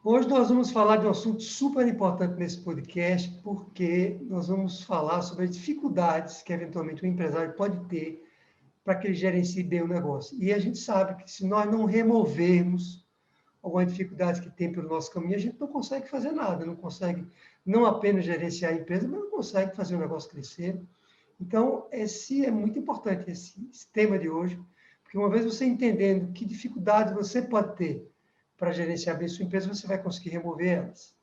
Hoje nós vamos falar de um assunto super importante nesse podcast, porque nós vamos falar sobre as dificuldades que, eventualmente, o empresário pode ter para que ele gerencie bem o negócio. E a gente sabe que, se nós não removermos algumas dificuldades que tem pelo nosso caminho, a gente não consegue fazer nada, não consegue não apenas gerenciar a empresa, mas não consegue fazer o negócio crescer. Então, esse é muito importante, esse tema de hoje, porque uma vez você entendendo que dificuldades você pode ter para gerenciar bem sua empresa, você vai conseguir remover elas.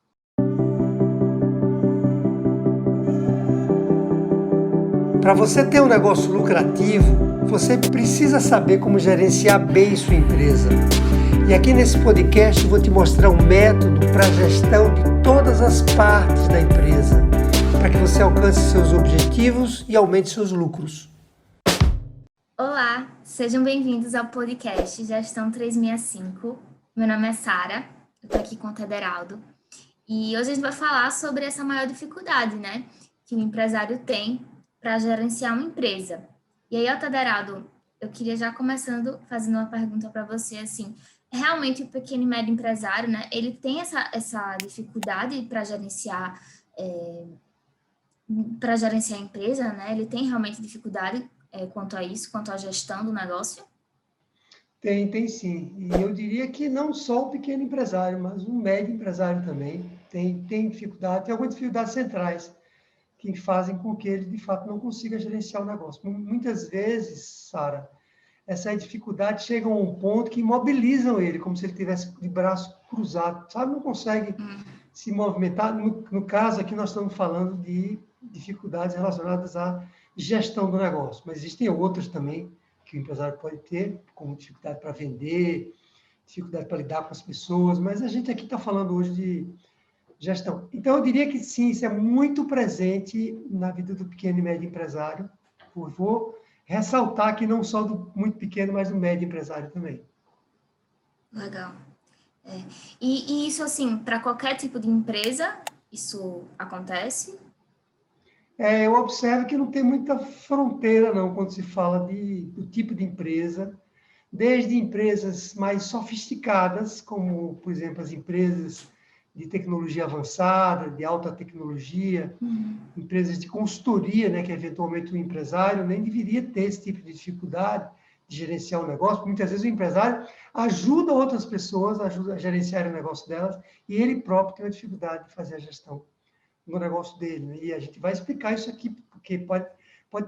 Para você ter um negócio lucrativo, você precisa saber como gerenciar bem sua empresa. E aqui nesse podcast eu vou te mostrar um método para a gestão de todas as partes da empresa, para que você alcance seus objetivos e aumente seus lucros. Olá, sejam bem-vindos ao podcast Gestão 365. Meu nome é Sara, eu estou aqui com o Tederaldo. E hoje a gente vai falar sobre essa maior dificuldade, né, que o empresário tem para gerenciar uma empresa. E aí, Tederaldo, eu queria já começando fazendo uma pergunta para você, assim, realmente o pequeno e médio empresário, né, ele tem essa dificuldade para gerenciar a empresa, né? Ele tem realmente dificuldade quanto a isso, quanto à gestão do negócio? Tem sim. E eu diria que não só o pequeno empresário, mas o médio empresário também tem dificuldade, tem algumas dificuldades centrais que fazem com que ele, de fato, não consiga gerenciar o negócio. Muitas vezes, Sara, essa dificuldade chega a um ponto que imobilizam ele, como se ele tivesse de braço cruzado, sabe? Não consegue se movimentar. No caso aqui, nós estamos falando de dificuldades relacionadas à gestão do negócio, mas existem outras também que o empresário pode ter, como dificuldade para vender, dificuldade para lidar com as pessoas, mas a gente aqui está falando hoje de gestão. Então, eu diria que sim, isso é muito presente na vida do pequeno e médio empresário. Eu vou ressaltar que não só do muito pequeno, mas do médio empresário também. Legal. E isso, assim, para qualquer tipo de empresa, isso acontece? Eu observo que não tem muita fronteira, não, quando se fala do tipo de empresa, desde empresas mais sofisticadas, como, por exemplo, as empresas de tecnologia avançada, de alta tecnologia, empresas de consultoria, né, que eventualmente o empresário nem deveria ter esse tipo de dificuldade de gerenciar o negócio. Muitas vezes o empresário ajuda outras pessoas a gerenciar o negócio delas e ele próprio tem uma dificuldade de fazer a gestão no negócio dele. Né? E a gente vai explicar isso aqui, porque pode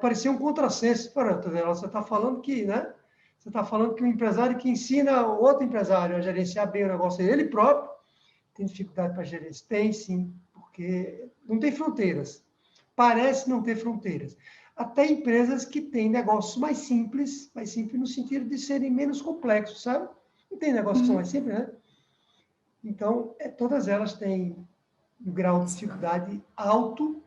parecer um contrassenso. Você está falando que, né? Você está falando que o empresário que ensina outro empresário a gerenciar bem o negócio dele, ele próprio tem dificuldade para gerenciar. Tem sim, porque não tem fronteiras. Parece não ter fronteiras. Até empresas que têm negócios mais simples no sentido de serem menos complexos, sabe? Não tem negócios que são mais simples, né? Então, todas elas têm um grau de dificuldade alto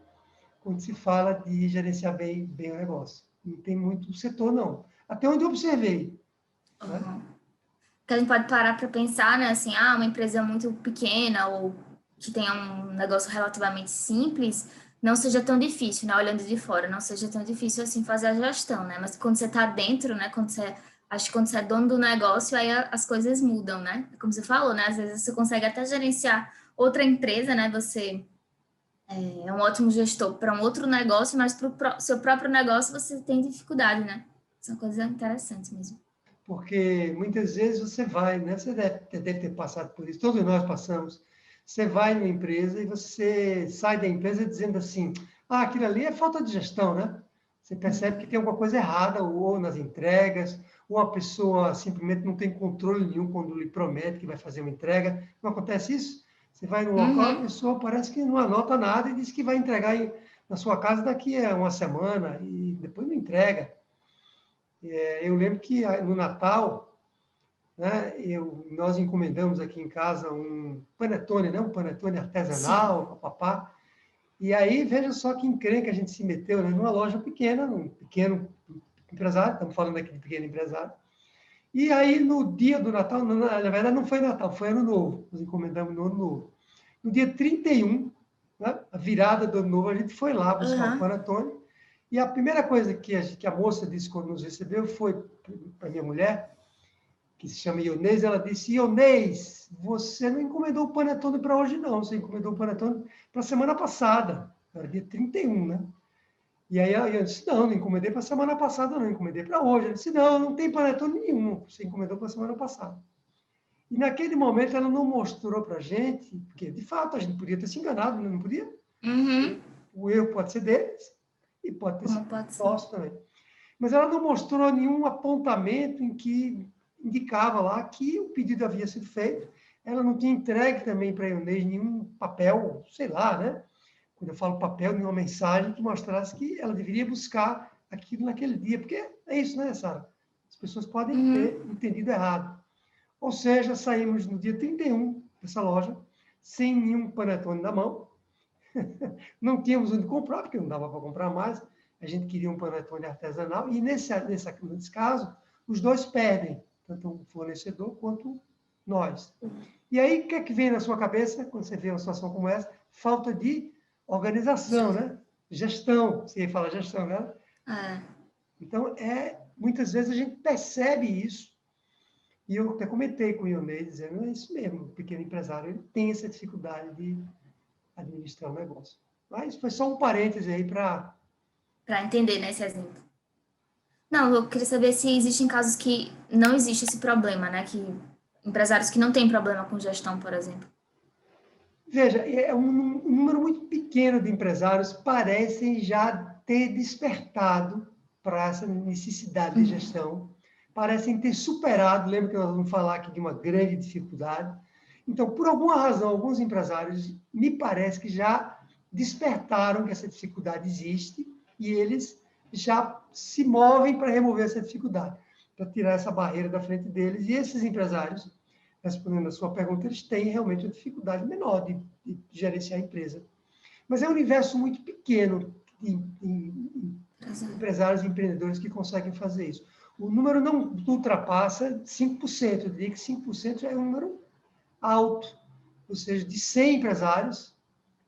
quando se fala de gerenciar bem o negócio. Não tem muito setor, não. Até onde eu observei. Né? Que a gente pode parar para pensar, né, assim, uma empresa muito pequena ou que tenha um negócio relativamente simples, não seja tão difícil, né, olhando de fora, não seja tão difícil assim fazer a gestão, né, mas quando você está dentro, né, acho que quando você é dono do negócio, aí as coisas mudam, né, como você falou, né, às vezes você consegue até gerenciar outra empresa, né, você é um ótimo gestor para um outro negócio, mas para o seu próprio negócio você tem dificuldade, né, são coisas interessantes mesmo. Porque muitas vezes você vai, né? Você deve ter passado por isso, todos nós passamos. Você vai numa empresa e você sai da empresa dizendo assim, aquilo ali é falta de gestão, né? Você percebe que tem alguma coisa errada, ou nas entregas, ou a pessoa simplesmente não tem controle nenhum quando lhe promete que vai fazer uma entrega. Não acontece isso? Você vai num local, a pessoa parece que não anota nada e diz que vai entregar na sua casa daqui a uma semana e depois não entrega. Eu lembro que no Natal, né, nós encomendamos aqui em casa um panetone, né, um panetone artesanal, papapá. E aí, veja só que encrenca a gente se meteu, né, numa loja pequena, num pequeno empresário, estamos falando aqui de pequeno empresário. E aí, no dia do Natal, na verdade não foi Natal, foi Ano Novo, nós encomendamos no Ano Novo. No dia 31, né, a virada do Ano Novo, a gente foi lá buscar o panetone. E a primeira coisa que a moça disse quando nos recebeu foi para minha mulher, que se chama Ionês, ela disse: Ionês, você não encomendou o panetone para hoje, não. Você encomendou o panetone para a semana passada. Era dia 31, né? E aí eu disse: não encomendei para a semana passada, não. Encomendei para hoje. Ela disse: não tem panetone nenhum. Você encomendou para a semana passada. E naquele momento ela não mostrou para a gente, porque de fato a gente podia ter se enganado, não podia? Uhum. O erro pode ser deles e pode ter Como sido pode ser? nosso também. Mas ela não mostrou nenhum apontamento em que indicava lá que o pedido havia sido feito. Ela não tinha entregue também para a Ionês nenhum papel, sei lá, né? Quando eu falo papel, nenhuma mensagem que mostrasse que ela deveria buscar aquilo naquele dia. Porque é isso, né, Sara? As pessoas podem ter Uhum. entendido errado. Ou seja, saímos no dia 31 dessa loja, sem nenhum panetone na mão. Não tínhamos onde comprar, porque não dava para comprar mais. A gente queria um panetone artesanal. E nesse caso, os dois perdem, tanto o fornecedor quanto nós. E aí, o que é que vem na sua cabeça quando você vê uma situação como essa? Falta de organização, né? Gestão. Você fala gestão, né? É. Então, muitas vezes a gente percebe isso. E eu até comentei com o Ionei, dizendo: é isso mesmo, o pequeno empresário ele tem essa dificuldade de administrar o negócio. Mas foi só um parêntese aí para... Para entender, né, esse exemplo. Não, eu queria saber se existem casos que não existe esse problema, né? Que empresários que não têm problema com gestão, por exemplo. Veja, é um número muito pequeno de empresários parecem já ter despertado para essa necessidade de gestão, parecem ter superado, lembra que nós vamos falar aqui de uma grande dificuldade. Então, por alguma razão, alguns empresários me parece que já despertaram que essa dificuldade existe e eles já se movem para remover essa dificuldade, para tirar essa barreira da frente deles. E esses empresários, respondendo a sua pergunta, eles têm realmente uma dificuldade menor de gerenciar a empresa. Mas é um universo muito pequeno de empresários e empreendedores que conseguem fazer isso. O número não ultrapassa 5%. Eu diria que 5% já é um número alto. Ou seja, de 100 empresários,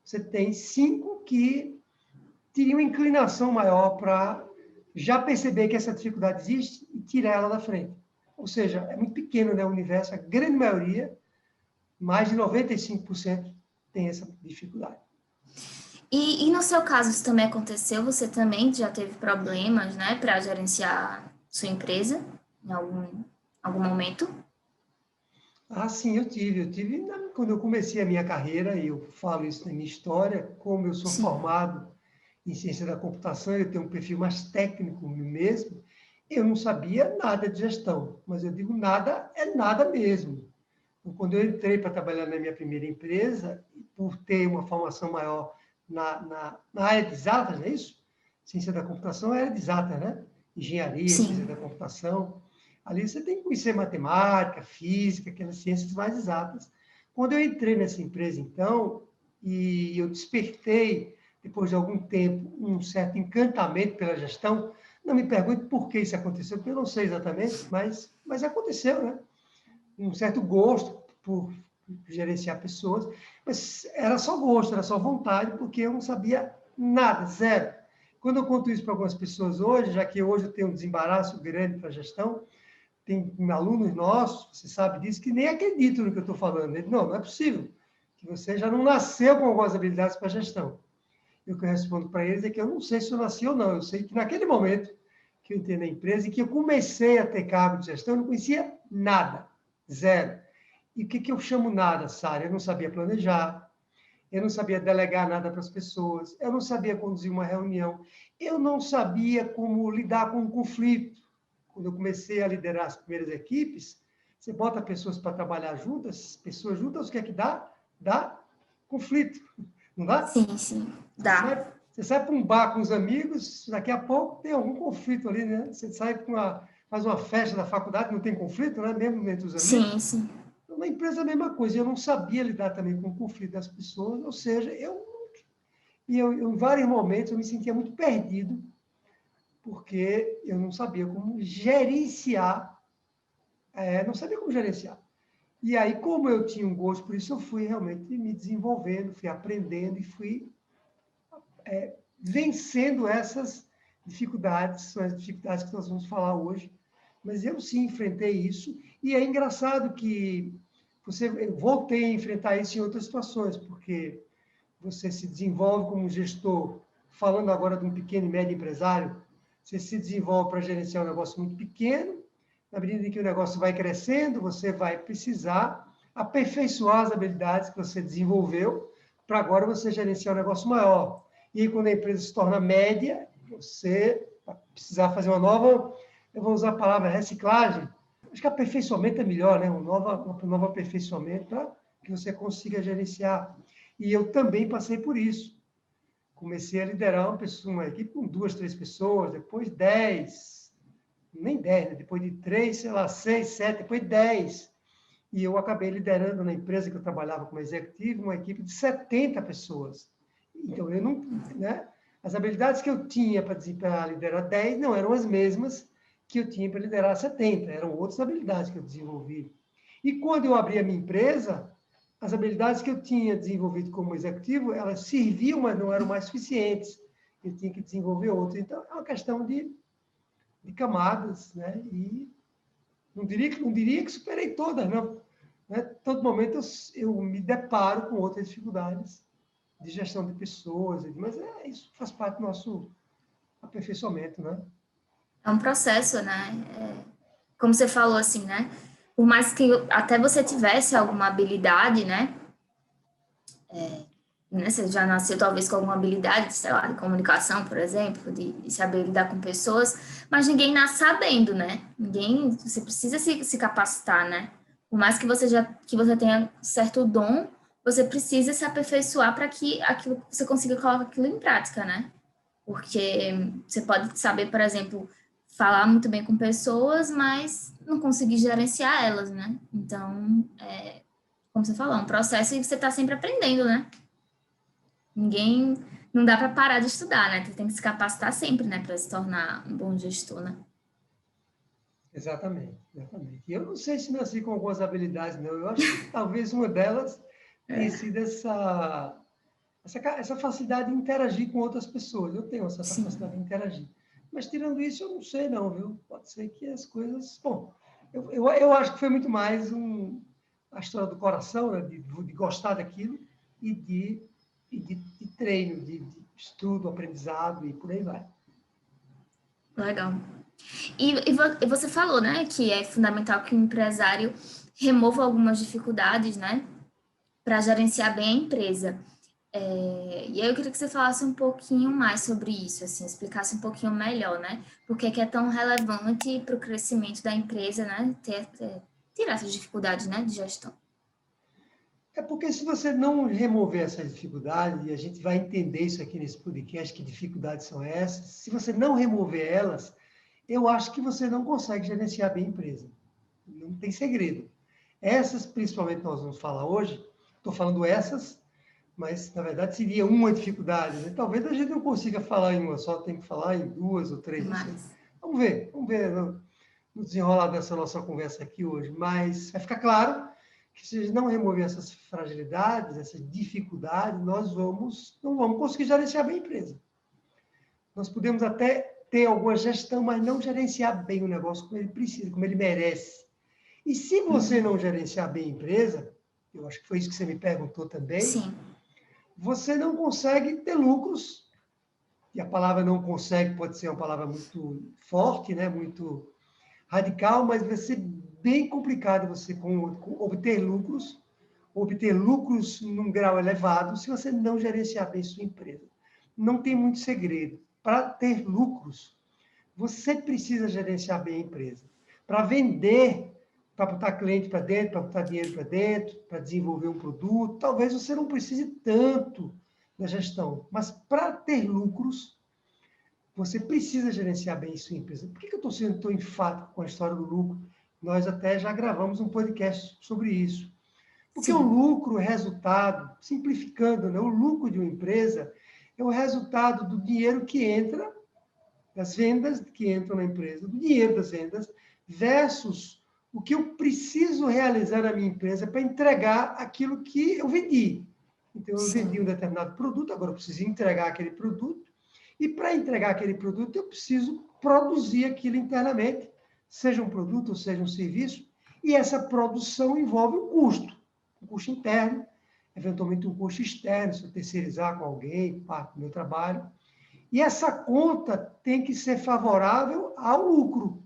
você tem 5 que teriam inclinação maior para já perceber que essa dificuldade existe e tirar ela da frente. Ou seja, é muito pequeno, né, o universo. A grande maioria, mais de 95%, tem essa dificuldade. E no seu caso, isso também aconteceu? Você também já teve problemas, né, para gerenciar sua empresa em algum momento? Ah, sim, eu tive quando eu comecei a minha carreira, e eu falo isso na minha história, como eu sou Sim. formado em ciência da computação, eu tenho um perfil mais técnico mesmo, eu não sabia nada de gestão, mas eu digo nada é nada mesmo. Então, quando eu entrei para trabalhar na minha primeira empresa, por ter uma formação maior na área de exatas, não é isso? Ciência da computação é área de exatas, né? Engenharia, ciência da Sim. computação. Ali você tem que conhecer matemática, física, aquelas ciências mais exatas. Quando eu entrei nessa empresa, então, e eu despertei, depois de algum tempo, um certo encantamento pela gestão, não me pergunte por que isso aconteceu, porque eu não sei exatamente, mas aconteceu, né? Um certo gosto por gerenciar pessoas, mas era só gosto, era só vontade, porque eu não sabia nada, zero. Quando eu conto isso para algumas pessoas hoje, já que hoje eu tenho um desembaraço grande para a gestão, tem alunos nossos, você sabe disso, que nem acreditam no que eu estou falando. Ele, não é possível, que você já não nasceu com algumas habilidades para gestão. E o que eu respondo para eles é que eu não sei se eu nasci ou não, eu sei que naquele momento que eu entrei na empresa e que eu comecei a ter cargo de gestão, eu não conhecia nada, zero. E o que eu chamo nada, Sara? Eu não sabia planejar, eu não sabia delegar nada para as pessoas, eu não sabia conduzir uma reunião, eu não sabia como lidar com um conflito. Quando eu comecei a liderar as primeiras equipes, você bota pessoas para trabalhar juntas, pessoas juntas, o que é que dá? Dá conflito, não dá? Sim, sim. Dá. Você sai para um bar com os amigos, daqui a pouco tem algum conflito ali, né? Você sai faz uma festa da faculdade, não tem conflito, né? Mesmo entre os amigos. Sim, sim. Na empresa é a mesma coisa, eu não sabia lidar também com o conflito das pessoas, ou seja, em vários momentos eu me sentia muito perdido, porque eu não sabia como gerenciar, não sabia como gerenciar. E aí, como eu tinha um gosto por isso, eu fui realmente me desenvolvendo, fui aprendendo e fui vencendo essas dificuldades, são as dificuldades que nós vamos falar hoje, Mas eu sim enfrentei isso, e é engraçado que eu voltei a enfrentar isso em outras situações, porque você se desenvolve como gestor, falando agora de um pequeno e médio empresário, você se desenvolve para gerenciar um negócio muito pequeno, na medida em que o negócio vai crescendo, você vai precisar aperfeiçoar as habilidades que você desenvolveu para agora você gerenciar um negócio maior. E aí, quando a empresa se torna média, você vai precisar fazer uma nova, eu vou usar a palavra reciclagem, acho que aperfeiçoamento é melhor, né? Um novo aperfeiçoamento para que você consiga gerenciar. E eu também passei por isso. Comecei a liderar uma equipe com 2, 3 pessoas, depois 10, nem 10, né? Depois de 3, sei lá, 6, 7, depois 10. E eu acabei liderando na empresa que eu trabalhava como executivo, uma equipe de 70 pessoas. Então, eu não, né? As habilidades que eu tinha para liderar 10 não eram as mesmas que eu tinha para liderar 70, eram outras habilidades que eu desenvolvi. E quando eu abri a minha empresa, as habilidades que eu tinha desenvolvido como executivo, elas serviam, mas não eram mais suficientes. Eu tinha que desenvolver outras. Então, é uma questão de camadas, né? E não diria que superei todas, não. Né? Todo momento eu me deparo com outras dificuldades de gestão de pessoas, mas isso faz parte do nosso aperfeiçoamento, né? É um processo, né? Como você falou, assim, né? Por mais que até você tivesse alguma habilidade, né? Você já nasceu talvez com alguma habilidade, sei lá, de comunicação, por exemplo, de saber lidar com pessoas, mas ninguém nasce sabendo, né? Você precisa se capacitar, né? Por mais que você tenha certo dom, você precisa se aperfeiçoar para que você consiga colocar aquilo em prática, né? Porque você pode saber, por exemplo, falar muito bem com pessoas, mas não conseguir gerenciar elas, né? Então, como você falou, é um processo e você está sempre aprendendo, né? Não dá para parar de estudar, né? Você tem que se capacitar sempre, né, para se tornar um bom gestor, né? Exatamente, exatamente. E eu não sei se nasci com algumas habilidades, não. Eu acho que talvez uma delas tenha sido essa facilidade de interagir com outras pessoas. Eu tenho essa Sim. facilidade de interagir. Mas, tirando isso, eu não sei, não, viu? Pode ser que as coisas... Bom, eu acho que foi muito mais a história do coração, né? De gostar daquilo e de treino, de estudo, aprendizado e por aí vai. Legal. E você falou, né, que é fundamental que o empresário remova algumas dificuldades, né, para gerenciar bem a empresa. E aí eu queria que você falasse um pouquinho mais sobre isso, assim, explicasse um pouquinho melhor, né, por que é tão relevante para o crescimento da empresa, né, tirar essas dificuldades, né, de gestão. É porque se você não remover essas dificuldades, e a gente vai entender isso aqui nesse podcast, que dificuldades são essas, se você não remover elas, eu acho que você não consegue gerenciar bem a empresa. Não tem segredo. Essas, principalmente, nós vamos falar hoje, estou falando essas, mas, na verdade, seria uma dificuldade. Né? Talvez a gente não consiga falar em uma só, tem que falar em 2 ou 3, não sei. Mas, Vamos ver no desenrolar dessa nossa conversa aqui hoje. Mas vai ficar claro que se a gente não remover essas fragilidades, essas dificuldades, nós não vamos conseguir gerenciar bem a empresa. Nós podemos até ter alguma gestão, mas não gerenciar bem o negócio como ele precisa, como ele merece. E se você não gerenciar bem a empresa, eu acho que foi isso que você me perguntou também, sim, você não consegue ter lucros, e a palavra não consegue pode ser uma palavra muito forte, né? Muito radical, mas vai ser bem complicado você obter lucros num grau elevado, se você não gerenciar bem sua empresa. Não tem muito segredo. Para ter lucros, você precisa gerenciar bem a empresa. Para vender, para botar cliente para dentro, para botar dinheiro para dentro, para desenvolver um produto, talvez você não precise tanto da gestão. Mas para ter lucros, você precisa gerenciar bem sua empresa. Por que eu estou sendo tão enfático com a história do lucro? Nós até já gravamos um podcast sobre isso. Porque o sim, lucro é resultado, simplificando, né? O lucro de uma empresa é o resultado do dinheiro que entra, das vendas que entram na empresa, do dinheiro das vendas, versus o que eu preciso realizar na minha empresa para entregar aquilo que eu vendi. Então, eu vendi um sim, determinado produto, agora eu preciso entregar aquele produto, e para entregar aquele produto, eu preciso produzir aquilo internamente, seja um produto ou seja um serviço, e essa produção envolve um custo interno, eventualmente um custo externo, se eu terceirizar com alguém, parte do meu trabalho. E essa conta tem que ser favorável ao lucro.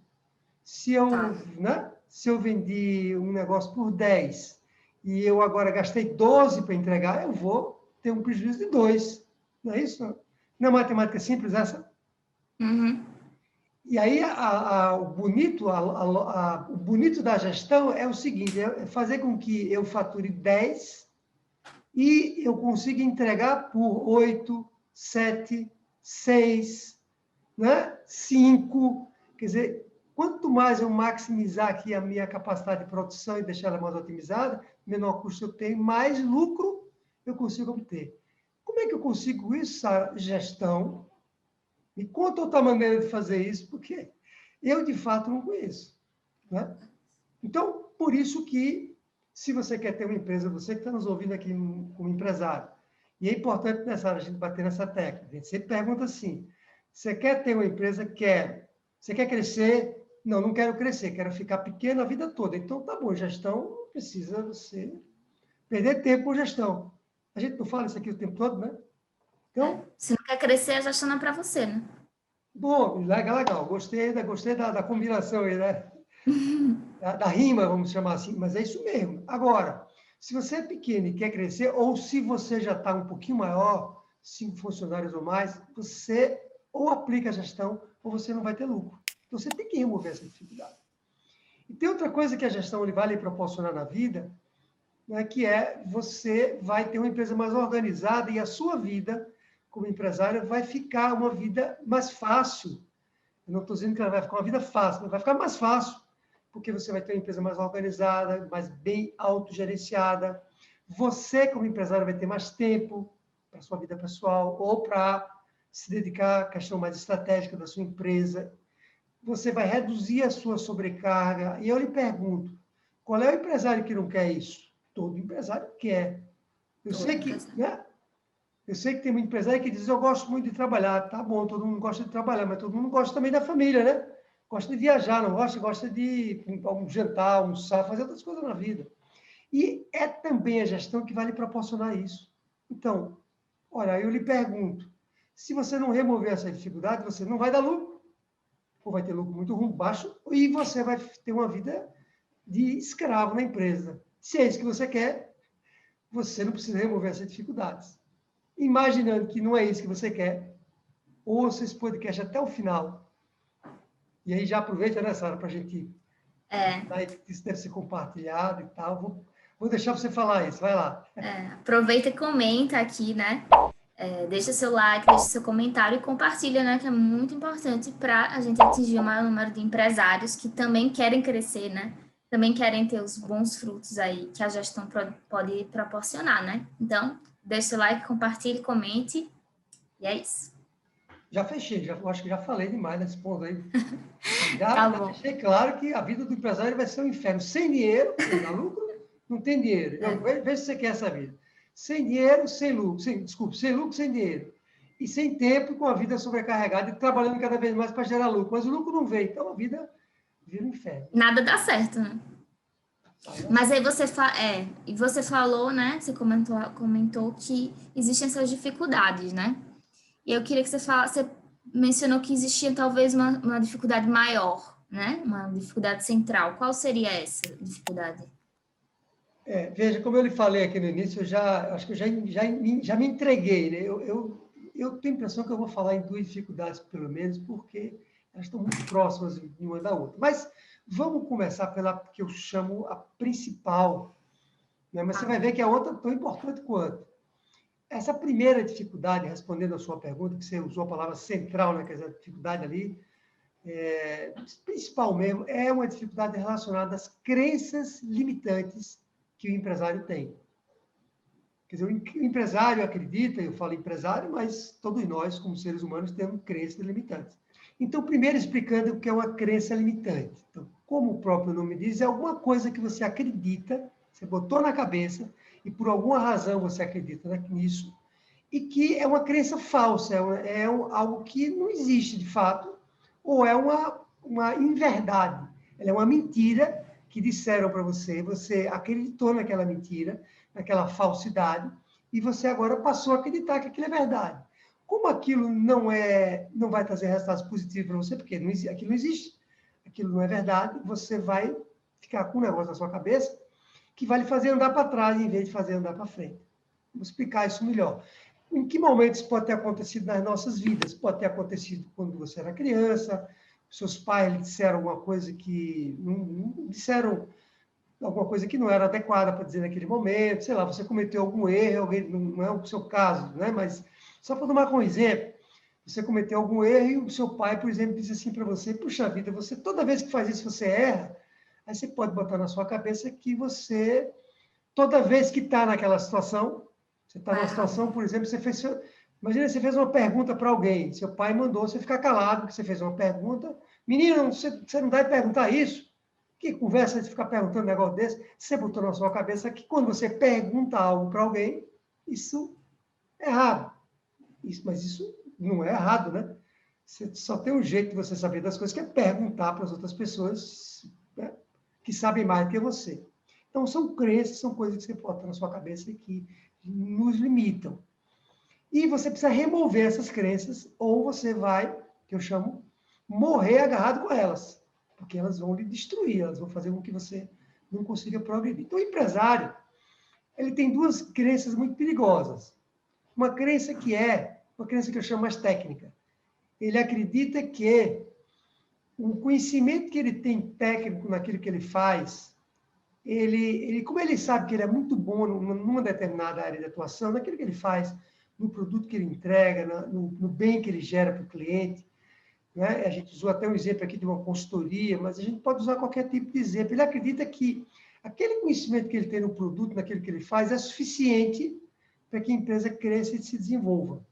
Se eu, né, se eu vendi um negócio por 10 e eu agora gastei 12 para entregar, eu vou ter um prejuízo de 2. Não é isso? Não é matemática simples essa? Uhum. E aí, o bonito da gestão é o seguinte, é fazer com que eu fature 10 e eu consiga entregar por 8, 7, 6, né? 5. Quer dizer, quanto mais eu maximizar aqui a minha capacidade de produção e deixar ela mais otimizada, menor custo eu tenho, mais lucro eu consigo obter. Como é que eu consigo isso? A gestão. Me conta outra maneira de fazer isso, porque eu, de fato, não conheço. Né? Então, por isso que, se você quer ter uma empresa, você que está nos ouvindo aqui como empresário, e é importante nessa hora a gente bater nessa tecla, a gente sempre pergunta assim, você quer ter uma empresa? Quero. Você quer crescer? Não, não quero crescer, quero ficar pequeno a vida toda. Então, tá bom, gestão não precisa você perder tempo com gestão. A gente não fala isso aqui o tempo todo, né? Então, se não quer crescer, a gestão não é para você, né? bom, legal, legal. Gostei da combinação aí, né? Da rima, vamos chamar assim, mas é isso mesmo. Agora, se você é pequeno e quer crescer, ou se você já está um pouquinho maior, 5 funcionários ou mais, você ou aplica a gestão ou você não vai ter lucro. Então, você tem que remover essa dificuldade. E tem outra coisa que a gestão vai lhe proporcionar na vida, né, que é você vai ter uma empresa mais organizada e a sua vida, como empresário, vai ficar uma vida mais fácil. Eu não estou dizendo que ela vai ficar uma vida fácil, mas vai ficar mais fácil, porque você vai ter uma empresa mais organizada, mais bem autogerenciada. Você, como empresário, vai ter mais tempo para a sua vida pessoal ou para se dedicar à questão mais estratégica da sua empresa. Você vai reduzir a sua sobrecarga. E eu lhe pergunto, qual é o empresário que não quer isso? Todo empresário quer. Eu sei que, né? Eu sei que tem muito empresário que diz, eu gosto muito de trabalhar. Tá bom, todo mundo gosta de trabalhar, mas todo mundo gosta também da família, né? Gosta de viajar, não gosta? Gosta de jantar, almoçar, fazer outras coisas na vida. E é também a gestão que vai lhe proporcionar isso. Então, olha, eu lhe pergunto, se você não remover essa dificuldade, você não vai dar lucro, ou vai ter lucro muito ruim, baixo, e você vai ter uma vida de escravo na empresa. Se é isso que você quer, você não precisa remover essas dificuldades. Imaginando que não é isso que você quer, ouça esse podcast até o final. E aí já aproveita nessa hora para a gente... Isso deve ser compartilhado e tal. Vou deixar você falar isso, vai lá. Aproveita e comenta aqui, né? Deixa seu like, deixa seu comentário e compartilha, né? Que é muito importante para a gente atingir o maior número de empresários que também querem crescer, né? Também querem ter os bons frutos aí que a gestão pode proporcionar, né? Então, deixa seu like, compartilhe, comente e é isso. Já fechei, acho que já falei demais nesse ponto aí. Tá Já deixei claro que a vida do empresário vai ser um inferno. Sem dinheiro, sem dar lucro, não tem dinheiro. Veja se você quer essa vida. Sem dinheiro, sem lucro. Sem lucro, sem dinheiro. E sem tempo e com a vida sobrecarregada e trabalhando cada vez mais para gerar lucro. Mas o lucro não vem, então a vida vira um inferno. Nada dá certo, né? Mas aí você falou, né? Você comentou que existem essas dificuldades, né? E eu queria que você mencionou que existia talvez uma dificuldade maior, né? Uma dificuldade central. Qual seria essa dificuldade? Veja, como eu lhe falei aqui no início, acho que eu já me entreguei, né? Eu tenho a impressão que eu vou falar em 2 dificuldades, pelo menos, porque elas estão muito próximas de uma da outra. Mas vamos começar pela que eu chamo a principal, né? Mas você vai ver que a outra é tão importante quanto. Essa primeira dificuldade, respondendo a sua pergunta, que você usou a palavra central, né? Quer dizer, a dificuldade ali, principal mesmo, é uma dificuldade relacionada às crenças limitantes que o empresário tem. Quer dizer, o empresário acredita, eu falo empresário, mas todos nós, como seres humanos, temos crenças limitantes. Então, primeiro explicando o que é uma crença limitante. Então, como o próprio nome diz, é alguma coisa que você acredita, você botou na cabeça, e por alguma razão você acredita nisso, e que é uma crença falsa, algo que não existe de fato, ou é uma inverdade. Ela é uma mentira que disseram para você, você acreditou naquela mentira, naquela falsidade, e você agora passou a acreditar que aquilo é verdade. Como aquilo não vai trazer resultados positivos para você, porque aquilo não existe, aquilo não é verdade, você vai ficar com um negócio na sua cabeça que vai lhe fazer andar para trás em vez de fazer andar para frente. Vou explicar isso melhor. Em que momento isso pode ter acontecido nas nossas vidas? Pode ter acontecido quando você era criança, seus pais lhe disseram alguma coisa que não disseram alguma coisa que não era adequada para dizer naquele momento, sei lá, você cometeu algum erro, alguém, não é o seu caso, né? Mas só para tomar como exemplo, você cometeu algum erro e o seu pai, por exemplo, disse assim para você, puxa vida, você toda vez que faz isso você erra, aí você pode botar na sua cabeça que você, toda vez que está naquela situação, você está numa situação, por exemplo, imagina, você fez uma pergunta para alguém, seu pai mandou você ficar calado, porque você fez uma pergunta, menino, você não deve perguntar isso, que conversa de ficar perguntando um negócio desse, você botou na sua cabeça que quando você pergunta algo para alguém, isso é errado. Mas isso não é errado, né? Você só tem um jeito de você saber das coisas, que é perguntar para as outras pessoas, né, que sabem mais do que você. Então, são crenças, são coisas que você bota na sua cabeça e que nos limitam. E você precisa remover essas crenças, ou você vai, que eu chamo, morrer agarrado com elas, porque elas vão lhe destruir, elas vão fazer com que você não consiga progredir. Então, o empresário, ele tem duas crenças muito perigosas. Uma crença que eu chamo mais técnica. Ele acredita que o conhecimento que ele tem técnico naquilo que ele faz, como ele sabe que ele é muito bom numa determinada área de atuação, naquilo que ele faz, no produto que ele entrega, no bem que ele gera para o cliente, né? A gente usou até um exemplo aqui de uma consultoria, mas a gente pode usar qualquer tipo de exemplo. Ele acredita que aquele conhecimento que ele tem no produto, naquilo que ele faz, é suficiente para que a empresa cresça e se desenvolva.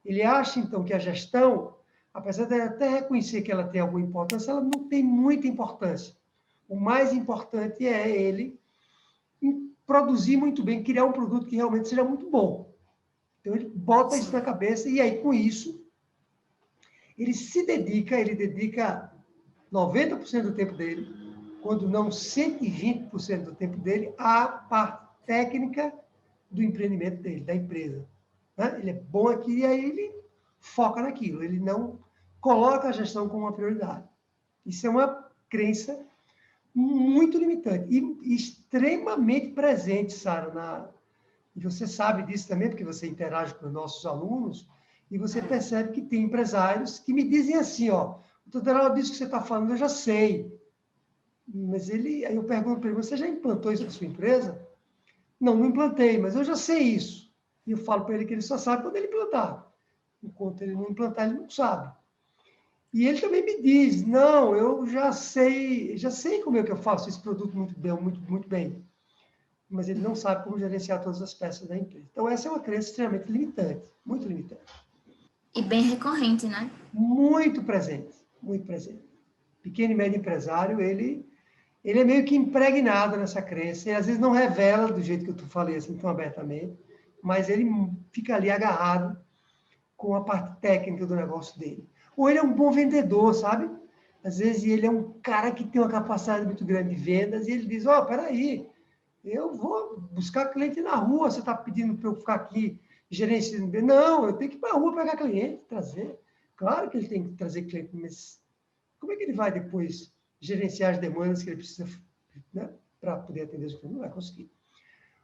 Ele acha, então, que a gestão, apesar de até reconhecer que ela tem alguma importância, ela não tem muita importância. O mais importante é ele produzir muito bem, criar um produto que realmente seja muito bom. Então, ele bota isso na cabeça e aí, com isso, ele dedica 90% do tempo dele, quando não 120% do tempo dele, à parte técnica do empreendimento dele, da empresa. Né? Ele é bom aqui e aí ele foca naquilo, ele não coloca a gestão como uma prioridade. Isso é uma crença muito limitante e extremamente presente, Sara, e você sabe disso também, porque você interage com os nossos alunos, e você percebe que tem empresários que me dizem assim, ó, doutor, disso que você está falando, eu já sei. Mas aí eu pergunto para ele, você já implantou isso na sua empresa? Não, não implantei, mas eu já sei isso. E eu falo para ele que ele só sabe quando ele implantar. Enquanto ele não implantar, ele não sabe. E ele também me diz, não, eu já sei como é que eu faço esse produto muito bem, muito bem. Mas ele não sabe como gerenciar todas as peças da empresa. Então, essa é uma crença extremamente limitante, muito limitante. E bem recorrente, né? Muito presente, muito presente. Pequeno e médio empresário, ele é meio que impregnado nessa crença, e às vezes não revela do jeito que eu falei, assim, tão abertamente, mas ele fica ali agarrado com a parte técnica do negócio dele. Ou ele é um bom vendedor, sabe? Às vezes ele é um cara que tem uma capacidade muito grande de vendas, e ele diz, ó, peraí, eu vou buscar cliente na rua, você está pedindo para eu ficar aqui gerenciando. Não, eu tenho que ir para a rua pegar cliente, trazer. Claro que ele tem que trazer cliente, mas como é que ele vai depois gerenciar as demandas que ele precisa, né, para poder atender os clientes? Não vai conseguir.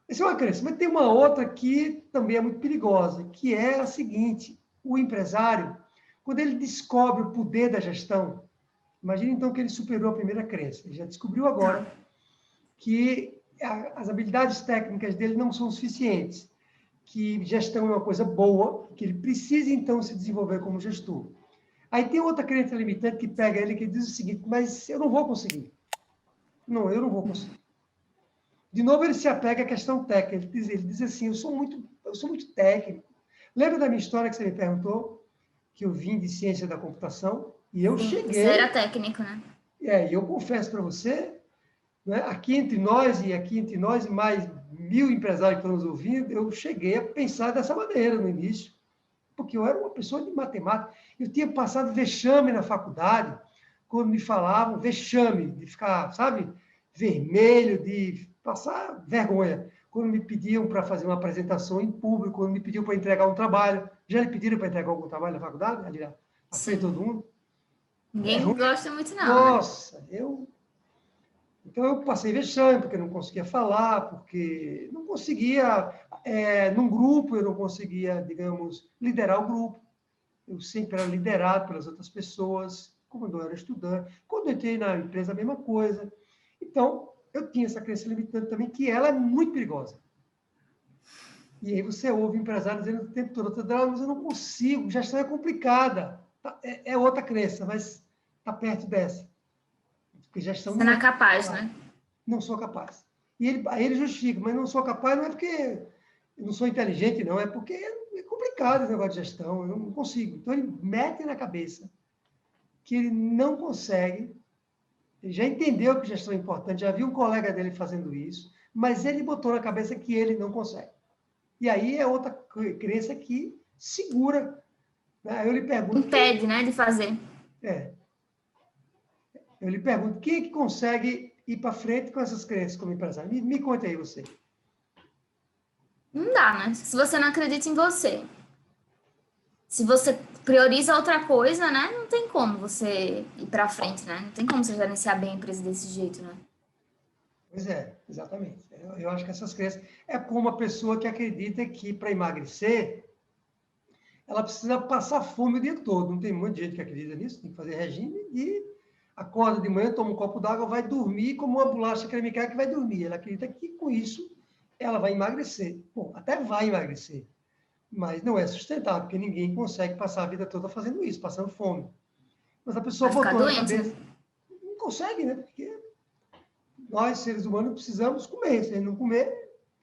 Essa é uma crença. Mas tem uma outra que também é muito perigosa, que é a seguinte: o empresário, quando ele descobre o poder da gestão, imagine então que ele superou a primeira crença. Ele já descobriu agora que as habilidades técnicas dele não são suficientes, que gestão é uma coisa boa, que ele precisa, então, se desenvolver como gestor. Aí tem outra crença limitante que pega ele, que diz o seguinte, mas eu não vou conseguir. Não, eu não vou conseguir. De novo, ele se apega à questão técnica. Ele diz assim, eu sou muito técnico. Lembra da minha história que você me perguntou? Que eu vim de ciência da computação? E eu cheguei... Você era técnico, né? E eu confesso para você, né, aqui entre nós e mais 1000 empresários que estão nos ouvindo, eu cheguei a pensar dessa maneira no início, porque eu era uma pessoa de matemática. Eu tinha passado vexame na faculdade, quando me falavam, vexame, de ficar, sabe, vermelho, de passar vergonha. Quando me pediam para fazer uma apresentação em público, quando me pediam para entregar um trabalho. Já lhe pediram para entregar algum trabalho na faculdade? Ali, à frente de todo mundo? É Ninguém ruim. gosta muito não, né? Nossa, então eu passei vexame, porque não conseguia falar, porque não conseguia, num grupo, eu não conseguia, digamos, liderar o grupo. Eu sempre era liderado pelas outras pessoas, como eu era estudante. Quando eu entrei na empresa, a mesma coisa. Então, eu tinha essa crença limitante também, que ela é muito perigosa. E aí você ouve empresários dizendo o tempo todo, mas eu não consigo, gestão é complicada. É outra crença, mas está perto dessa. Porque gestão Você não não é é capaz, complicado. né? Não sou capaz. E aí ele justifica, mas não sou capaz não é porque eu não sou inteligente, não, é porque é complicado esse negócio de gestão, eu não consigo. Então ele mete na cabeça que ele não consegue, ele já entendeu que gestão é importante, já viu um colega dele fazendo isso, mas ele botou na cabeça que ele não consegue. E aí é outra crença que segura. Né? Eu lhe pergunto, Impede, né, de fazer. é, eu lhe pergunto, quem é que consegue ir para frente com essas crenças como empresário? Me conta aí você. Não dá, né? Se você não acredita em você, se você prioriza outra coisa, né? Não tem como você ir para frente, né? Não tem como você gerenciar bem a empresa desse jeito, né? Pois é, exatamente. Eu acho que essas crenças é como uma pessoa que acredita que para emagrecer ela precisa passar fome o dia todo. Não tem muita gente que acredita nisso, tem que fazer regime e acorda de manhã, toma um copo d'água, vai dormir como uma bolacha creme que vai dormir. Ela acredita que com isso ela vai emagrecer. Bom, até vai emagrecer, mas não é sustentável, porque ninguém consegue passar a vida toda fazendo isso, passando fome. Mas a pessoa Vai ficar botou na doente, né? cabeça, não consegue, né? Porque nós, seres humanos, precisamos comer. Se a gente não comer,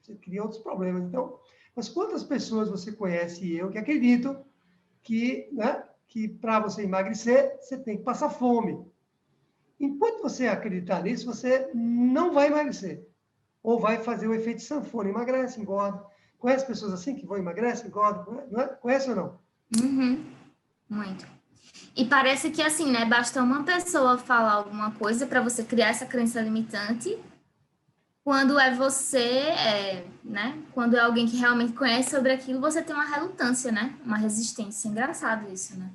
você cria outros problemas. Então, mas quantas pessoas você conhece e eu que acreditam que, né, que para você emagrecer, você tem que passar fome. Enquanto você acreditar nisso, você não vai emagrecer. Ou vai fazer o efeito sanfona, emagrece, engorda. Conhece pessoas assim que vão emagrecer, engordam? Não é? Conhece ou não? Uhum, muito. E parece que assim, né? Basta uma pessoa falar alguma coisa para você criar essa crença limitante. Quando é você, né? Quando é alguém que realmente conhece sobre aquilo, você tem uma relutância, né? Uma resistência. Engraçado isso, né?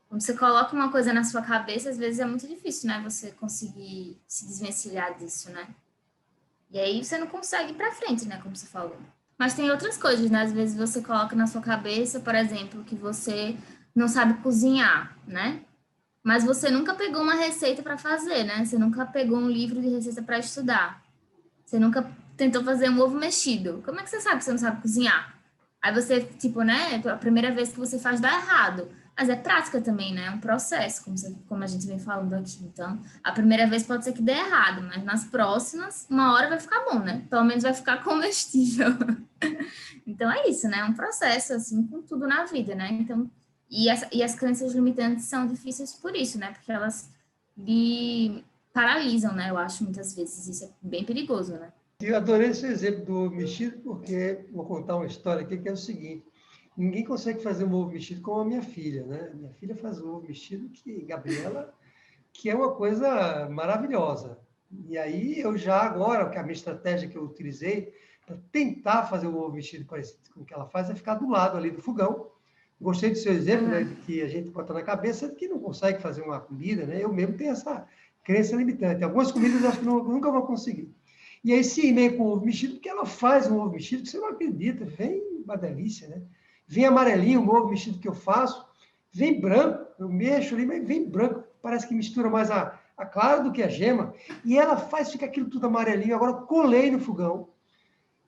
Quando você coloca uma coisa na sua cabeça, às vezes é muito difícil, né? Você conseguir se desvencilhar disso, né? E aí você não consegue ir pra frente, né? Como você falou. Mas tem outras coisas, né? Às vezes você coloca na sua cabeça, por exemplo, que você não sabe cozinhar, né? Mas você nunca pegou uma receita para fazer, né? Você nunca pegou um livro de receita para estudar. Você nunca tentou fazer um ovo mexido. Como é que você sabe que você não sabe cozinhar? Aí você, tipo, né? A primeira vez que você faz dá errado. Mas é prática também, né? É um processo, como a gente vem falando aqui. Então, a primeira vez pode ser que dê errado, mas nas próximas, uma hora vai ficar bom, né? Pelo menos vai ficar comestível. Então, é isso, né? É um processo, assim, com tudo na vida, né? Então, e as crenças limitantes são difíceis por isso, né? Porque elas lhe paralisam, né? Eu acho, muitas vezes. Isso é bem perigoso, né? Eu adorei esse exemplo do ovo mexido, porque vou contar uma história aqui que é o seguinte. Ninguém consegue fazer um ovo mexido como a minha filha, né? Minha filha faz um ovo mexido Gabriela, que é uma coisa maravilhosa. E aí eu já agora, que a minha estratégia que eu utilizei para tentar fazer o ovo mexido parecido com o que ela faz é ficar do lado ali do fogão. Gostei do seu exemplo, né, de que a gente bota na cabeça que não consegue fazer uma comida, né? Eu mesmo tenho essa crença limitante. Algumas comidas eu acho que nunca vou conseguir. E aí sim, meio com o ovo mexido, porque ela faz um ovo mexido que você não acredita, vem uma delícia, né? Vem amarelinho o ovo mexido que eu faço, vem branco, eu mexo ali, mas vem branco, parece que mistura mais a clara do que a gema, e ela faz, fica aquilo tudo amarelinho. Agora eu colei no fogão,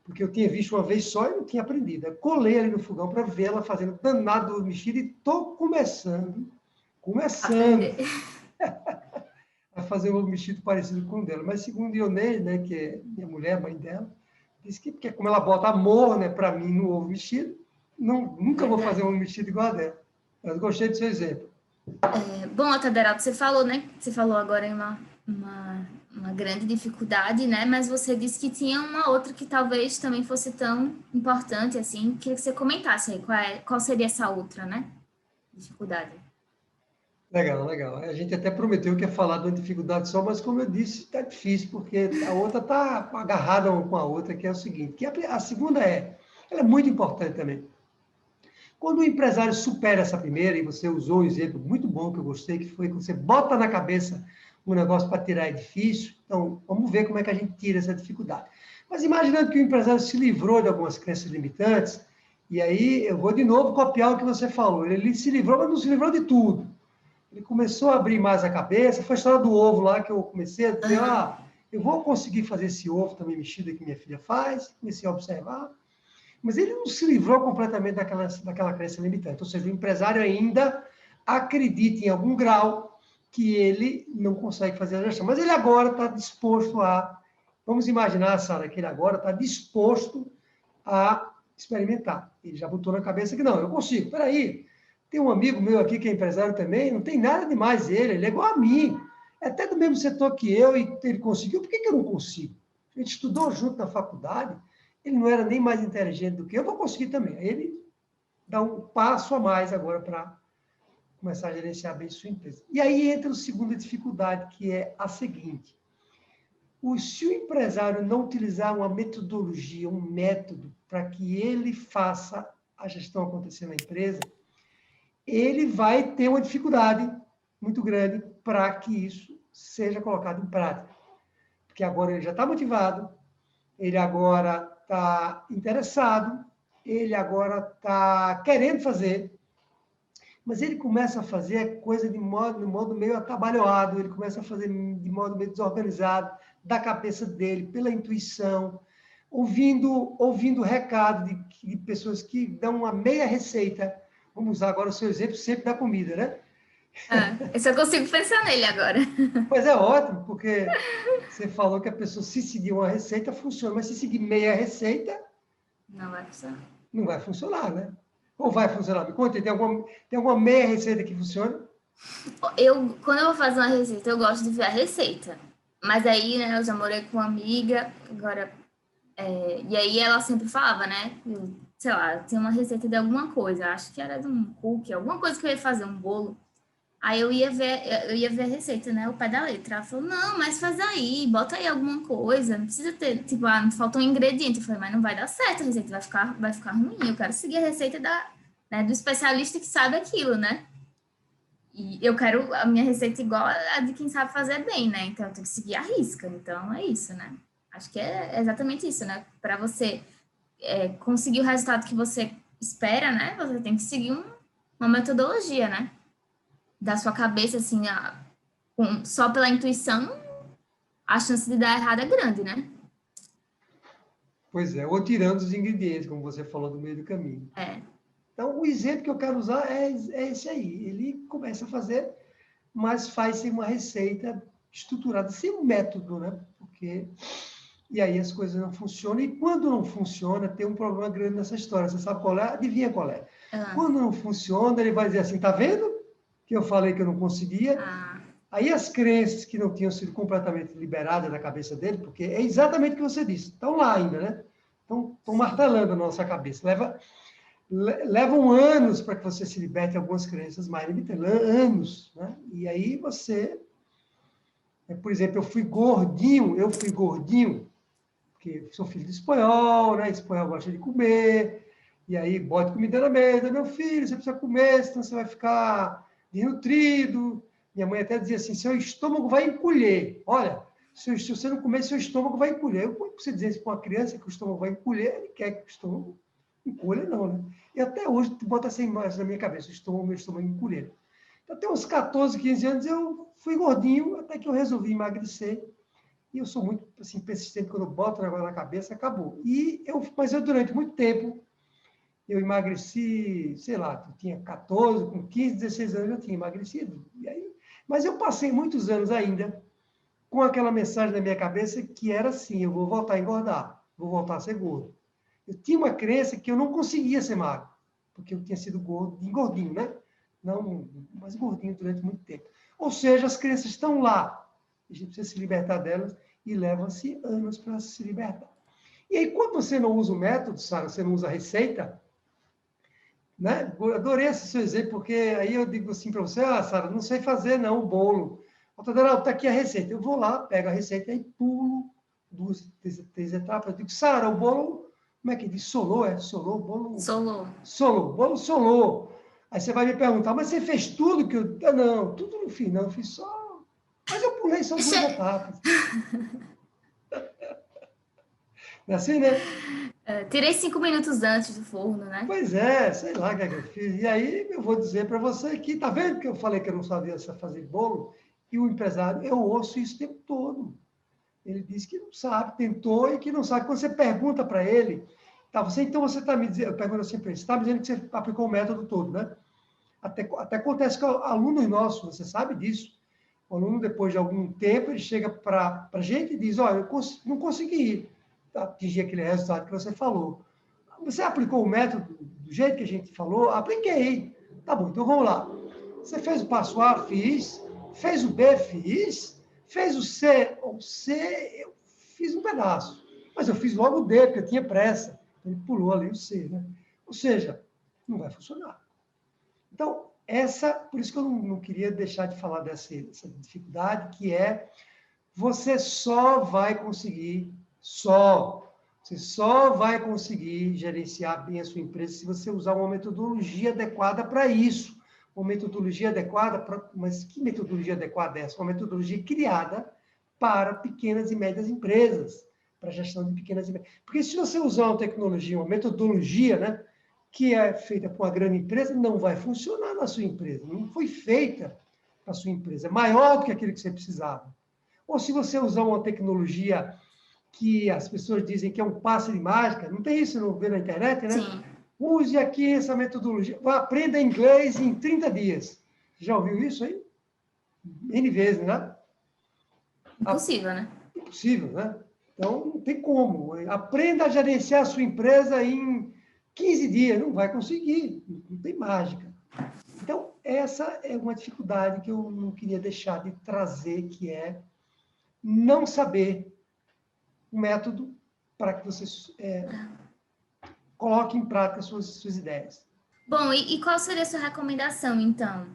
porque eu tinha visto uma vez só e não tinha aprendido. Eu colei ali no fogão para ver ela fazendo danado ovo mexido e estou começando Aprender. a fazer um ovo mexido parecido com o dela. Mas segundo Ionei, né, que é minha mulher, mãe dela, disse que porque como ela bota amor, né, para mim no ovo mexido, nunca vou fazer um ovo mexido igual a dela. Mas gostei do seu exemplo. Bom, Ataderato, você falou, né? Você falou agora em uma grande dificuldade, né? Mas você disse que tinha uma outra que talvez também fosse tão importante, assim. Queria que você comentasse aí qual seria essa outra, né? Dificuldade. Legal, legal. A gente até prometeu que ia falar de uma dificuldade só, mas como eu disse, está difícil, porque a outra está agarrada uma com a outra, que é o seguinte, que a segunda ela é muito importante também. Quando o empresário supera essa primeira, e você usou um exemplo muito bom que eu gostei, que foi que você bota na cabeça um negócio para tirar é difícil, então vamos ver como é que a gente tira essa dificuldade. Mas imaginando que o empresário se livrou de algumas crenças limitantes, e aí eu vou de novo copiar o que você falou, ele se livrou, mas não se livrou de tudo. Ele começou a abrir mais a cabeça, foi a história do ovo lá que eu comecei a dizer, Aham. eu vou conseguir fazer esse ovo também mexido que minha filha faz, comecei a observar, mas ele não se livrou completamente daquela crença limitante. Ou seja, o empresário ainda acredita em algum grau que ele não consegue fazer a gestão. Mas ele agora está disposto a. Vamos imaginar, Sara, que ele agora está disposto a experimentar. Ele já botou na cabeça que não, eu consigo. Peraí, tem um amigo meu aqui que é empresário também, não tem nada demais ele é igual a mim. É até do mesmo setor que eu e ele conseguiu, por que eu não consigo? A gente estudou junto na faculdade, ele não era nem mais inteligente do que eu, vou conseguir também. Aí ele dá um passo a mais agora para começar a gerenciar bem sua empresa. E aí entra a segunda dificuldade, que é a seguinte: se o empresário não utilizar uma metodologia, um método para que ele faça a gestão acontecer na empresa, ele vai ter uma dificuldade muito grande para que isso seja colocado em prática. Porque agora ele já está motivado, ele agora está interessado, ele agora está querendo fazer, mas ele começa a fazer coisa de modo meio atabalhoado, ele começa a fazer de modo meio desorganizado, da cabeça dele, pela intuição, ouvindo recado de pessoas que dão uma meia receita. Vamos usar agora o seu exemplo sempre da comida, né? Eu só consigo pensar nele agora. Mas é ótimo, porque você falou que a pessoa, se seguir uma receita, funciona, mas se seguir meia receita, Não vai funcionar. não vai funcionar, né? Ou vai funcionar? Me conta, tem alguma meia receita que funciona? Quando eu vou fazer uma receita, eu gosto de ver a receita. Mas aí, né, eu já morei com uma amiga, agora. E aí ela sempre falava, né? Sei lá, tinha uma receita de alguma coisa, acho que era de um cookie, alguma coisa que eu ia fazer, um bolo. Aí eu ia ver a receita, né? O pé da letra. Ela falou, não, mas faz aí, bota aí alguma coisa. Não precisa ter, tipo, me faltou um ingrediente. Eu falei, mas não vai dar certo a receita, vai ficar ruim. Eu quero seguir a receita do especialista que sabe aquilo, né? E eu quero a minha receita igual a de quem sabe fazer bem, né? Então eu tenho que seguir a risca. Então é isso, né? Acho que é exatamente isso, né? Para você conseguir o resultado que você espera, né? Você tem que seguir uma metodologia, né? Da sua cabeça, assim, só pela intuição, a chance de dar errado é grande, né? Pois é, ou tirando os ingredientes, como você falou, do meio do caminho. É. Então, o exemplo que eu quero usar é esse aí. Ele começa a fazer, mas faz sem uma receita estruturada, sem um método, né? Porque... E aí as coisas não funcionam. E quando não funciona, tem um problema grande nessa história. Você sabe qual é? Adivinha qual é? Ah, Quando não funciona, ele vai dizer assim, tá vendo? Que eu falei que eu não conseguia. ah, Aí as crenças que não tinham sido completamente liberadas da cabeça dele, porque é exatamente o que você disse, estão lá ainda, né? Estão martelando a nossa cabeça. Levam anos para que você se liberte de algumas crenças mais limitantes, anos, né? E aí você, por exemplo, eu fui gordinho, porque sou filho de espanhol, né? Espanhol gosta de comer, e aí bota comida na mesa, meu filho, você precisa comer, senão você vai ficar desnutrido. Minha mãe até dizia assim, seu estômago vai encolher. Olha, se você não comer, seu estômago vai encolher. Como é que você dizer isso para uma criança que o estômago vai encolher? Ele quer que o estômago encolha, não, né? E até hoje, bota essa imagem na minha cabeça, meu estômago encolher. Então, até uns 14, 15 anos, eu fui gordinho, até que eu resolvi emagrecer. E eu sou muito assim, persistente, quando eu boto o negócio na cabeça, acabou. Mas eu, durante muito tempo, eu emagreci, sei lá, eu tinha 14, com 15, 16 anos eu tinha emagrecido. Mas eu passei muitos anos ainda com aquela mensagem na minha cabeça que era assim, eu vou voltar a engordar, vou voltar a ser gordo. Eu tinha uma crença que eu não conseguia ser magro, porque eu tinha sido gordinho, né? Não, mas gordinho durante muito tempo. Ou seja, as crenças estão lá. A gente precisa se libertar delas e leva-se anos para se libertar. E aí, quando você não usa o método, Sara, você não usa a receita, né? Eu adorei esse seu exemplo, porque aí eu digo assim para você, Sara, não sei fazer não o bolo. Está aqui a receita. Eu vou lá, pego a receita e pulo duas, três etapas. Eu digo, Sara, o bolo, como é que diz? Solou, é? Solou, o bolo... Solou. Solou, o bolo solou. Aí você vai me perguntar, mas você fez tudo que eu... Não, tudo no fim, não, eu fiz só... Mas eu pulei só duas etapas. Não é assim, né? Tirei 5 minutos antes do forno, né? Pois é, sei lá o que é que eu fiz. E aí eu vou dizer para você que, tá vendo que eu falei que eu não sabia fazer bolo? E o empresário, eu ouço isso o tempo todo. Ele diz que não sabe, tentou e que não sabe. Quando você pergunta para ele, tá, então você está me dizendo, eu pergunto assim para ele, você está me dizendo que você aplicou o método todo, né? Até acontece com alunos nossos, você sabe disso. O aluno, depois de algum tempo, ele chega para a gente e diz, olha, eu não consegui atingir aquele resultado que você falou. Você aplicou o método do jeito que a gente falou? Apliquei. Tá bom, então vamos lá. Você fez o passo A? Fiz. Fez o B? Fiz. Fez o C? O C, eu fiz um pedaço. Mas eu fiz logo o D, porque eu tinha pressa. Ele pulou ali o C, né? Ou seja, não vai funcionar. Então, por isso que eu não queria deixar de falar dessa dificuldade, que é você só vai conseguir, você só vai conseguir gerenciar bem a sua empresa se você usar uma metodologia adequada para isso. Uma metodologia adequada, mas que metodologia adequada é essa? Uma metodologia criada para pequenas e médias empresas, para a gestão de pequenas e médias. Porque se você usar uma tecnologia, uma metodologia, né, que é feita por uma grande empresa, não vai funcionar na sua empresa. Não foi feita para a sua empresa. É maior do que aquilo que você precisava. Ou se você usar uma tecnologia que as pessoas dizem que é um passe de mágica, não tem isso, não vê na internet, né? Sim. Use aqui essa metodologia, aprenda inglês em 30 dias. Já ouviu isso aí? N vezes, né? Impossível, né? Impossível, né? Então, não tem como. Aprenda a gerenciar a sua empresa em 15 dias. Não vai conseguir, não tem mágica. Então, essa é uma dificuldade que eu não queria deixar de trazer, que é não saber o método para que você coloque em prática suas ideias. Bom, e qual seria a sua recomendação, então,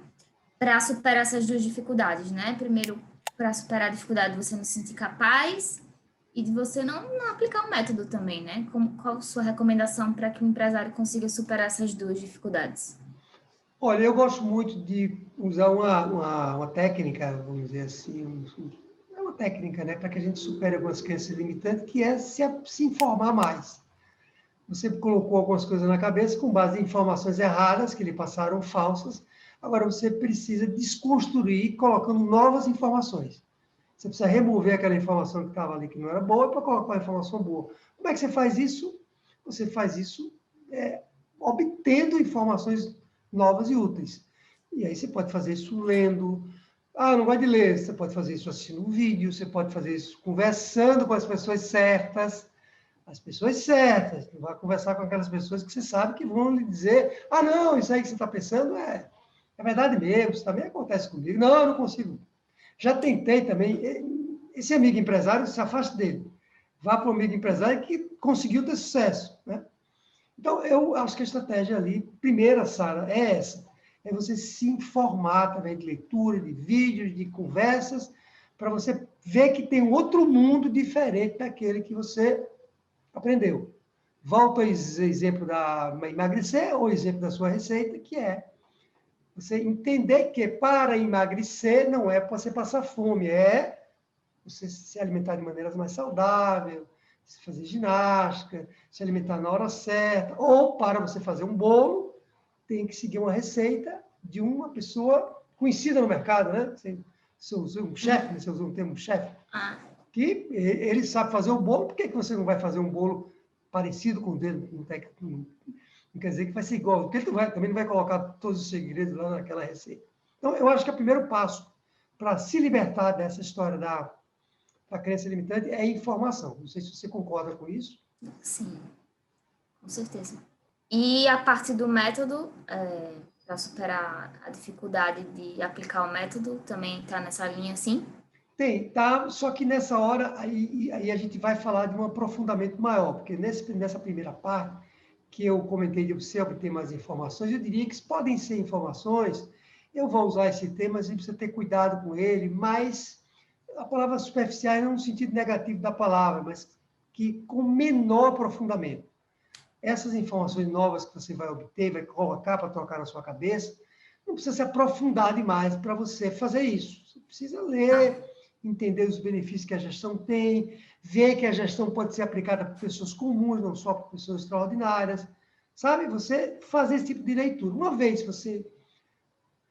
para superar essas duas dificuldades, né? Primeiro, para superar a dificuldade de você não se sentir capaz e de você não aplicar o método também, né? Qual a sua recomendação para que o empresário consiga superar essas duas dificuldades? Olha, eu gosto muito de usar uma técnica, vamos dizer assim, é uma técnica, né, para que a gente supere algumas crenças limitantes, que é se informar mais. Você colocou algumas coisas na cabeça com base em informações erradas, que lhe passaram falsas, agora você precisa desconstruir colocando novas informações. Você precisa remover aquela informação que estava ali que não era boa para colocar uma informação boa. Como é que você faz isso? Você faz isso obtendo informações novas e úteis. E aí você pode fazer isso lendo. Ah, não gosto de ler. Você pode fazer isso assistindo um vídeo, você pode fazer isso conversando com as pessoas certas. As pessoas certas. Não vai conversar com aquelas pessoas que você sabe que vão lhe dizer: ah, não, isso aí que você está pensando é verdade mesmo, isso também acontece comigo. Não, eu não consigo. Já tentei também. Esse amigo empresário, se afaste dele. Vá para o amigo empresário que conseguiu ter sucesso, né? Então, eu acho que a estratégia ali, primeira, Sara, é essa. É você se informar através de leitura, de vídeos, de conversas, para você ver que tem um outro mundo diferente daquele que você aprendeu. Volto ao exemplo da emagrecer, ou exemplo da sua receita, que é você entender que para emagrecer não é para você passar fome, é você se alimentar de maneira mais saudável, fazer ginástica, se alimentar na hora certa, ou para você fazer um bolo, tem que seguir uma receita de uma pessoa conhecida no mercado, né? Você usa um chefe, você usa um termo chefe, que ele sabe fazer o bolo, por que você não vai fazer um bolo parecido com o dele? Não quer dizer que vai ser igual, porque ele também não vai colocar todos os segredos lá naquela receita. Então, eu acho que o primeiro passo para se libertar dessa história da crença limitante é informação. Não sei se você concorda com isso. Sim, com certeza. E a parte do método, para superar a dificuldade de aplicar o método, também está nessa linha, sim? Tem, tá? Só que nessa hora, aí a gente vai falar de um aprofundamento maior, porque nessa primeira parte, que eu comentei de você obter mais informações, eu diria que podem ser informações, eu vou usar esse termo, mas a gente precisa ter cuidado com ele, mas a palavra superficial não no sentido negativo da palavra, mas que com menor aprofundamento. Essas informações novas que você vai obter, vai colocar para trocar na sua cabeça, não precisa se aprofundar demais para você fazer isso. Você precisa ler, entender os benefícios que a gestão tem, ver que a gestão pode ser aplicada por pessoas comuns, não só por pessoas extraordinárias. Sabe? Você fazer esse tipo de leitura. Uma vez você